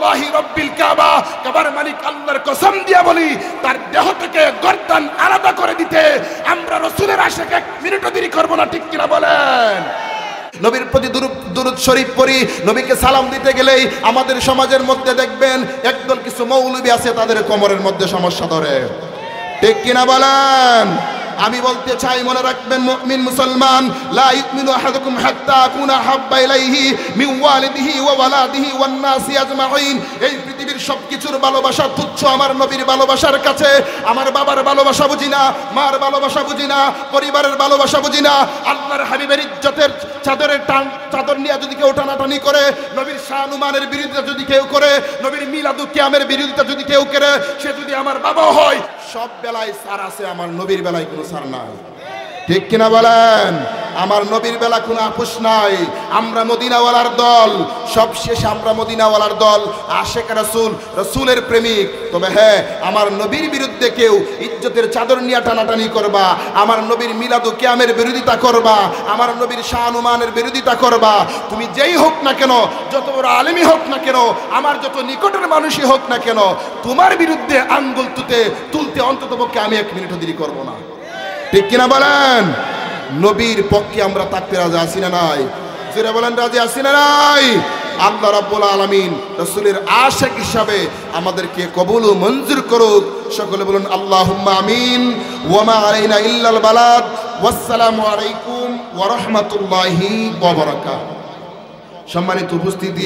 ওয়াল্লাহি রাব্বিল কাবা, কাবার মালিক আল্লাহর কসম দিয়া বলি, তার দেহ থেকে গর্দান আলাদা করে দিতে আমরা রাসূলের আশিকে 1 মিনিটও দেরি করব না, ঠিক কিনা বলেন? নবীর প্রতি দুরূদ শরীফ পড়ি, নবীকে সালাম দিতে গেলেই আমাদের সমাজের মধ্যে দেখবেন একদল কিছু মৌলবী আছে, তাদের কোমরের মধ্যে সমস্যা ধরে, ঠিক কিনা বলেন? আমি বলতে চাই, মনে রাখবেন মুমিন মুসলমান, লা ইউমিনু আহাদুকুম হাত্তা আকুনা হাব্বা ইলাইহি মিন ওয়ালিদিহি ওয়া ওয়ালাদিহি ওয়ান নাসি আজমাইন। এই পৃথিবীর সবকিছুর ভালোবাসা তুচ্ছ আমার নবীর ভালোবাসার কাছে। আমার বাবার ভালোবাসা বুঝি না, মার ভালোবাসা বুঝি না, পরিবারের ভালোবাসা বুঝি না। আল্লাহর হাবিবের ইজ্জতের চাদর নিয়ে যদি কেউ টানাটানি করে, নবীর শানুমানের বিরোধিতা যদি কেউ করে, নবীর মিলাদু কিয়ামের বিরোধিতা যদি কেউ করে, সে যদি আমার বাবা হয়, সব বেলায় সার আছে, আমার নবীর বেলায় কোনো সার নাই, ঠিক কিনা বলেন? আমার নবীর বেলা কোনো আপোষ নাই। আমরা মদিনাওয়ালার দল, সবশেষে আমরা মদিনাওয়ালার দল, আশেক রাসূল, রাসূলের প্রেমিক। তবে হ্যাঁ, আমার নবীর বিরুদ্ধে কেউ ইজ্জতের চাদর নিয়ে টানাটানি করবা, আমার নবীর মিলাদু কিয়ামের বিরোধিতা করবা, আমার নবীর শানুমানের বিরোধিতা করবা, তুমি যেই হোক না কেন, যত বড় আলেমই হোক না কেন, আমার যত নিকটের মানুষই হোক না কেন, তোমার বিরুদ্ধে আঙ্গুল তুলতে অন্ততপক্ষে আমি 1 মিনিটও দেরি করব না, ঠিক কিনা বলেন? নবীর পক্ষে আমরা থাকতে রাজি আছি না নাই? জোরে বলেন, রাজি আছি না নাই? আল্লাহ রাব্বুল আলামিন রাসূলের আশিক হিসাবে আমাদেরকে কবুল ও মঞ্জুর করুক। সকলে বলুন আল্লাহুম্মা আমিন। ওয়া মা আলাইনা ইল্লাল বালাগ। ওয়াসসালামু আলাইকুম ওয়া রাহমাতুল্লাহি ওয়া বারাকাতুহু। সম্মানিত উপস্থিতি,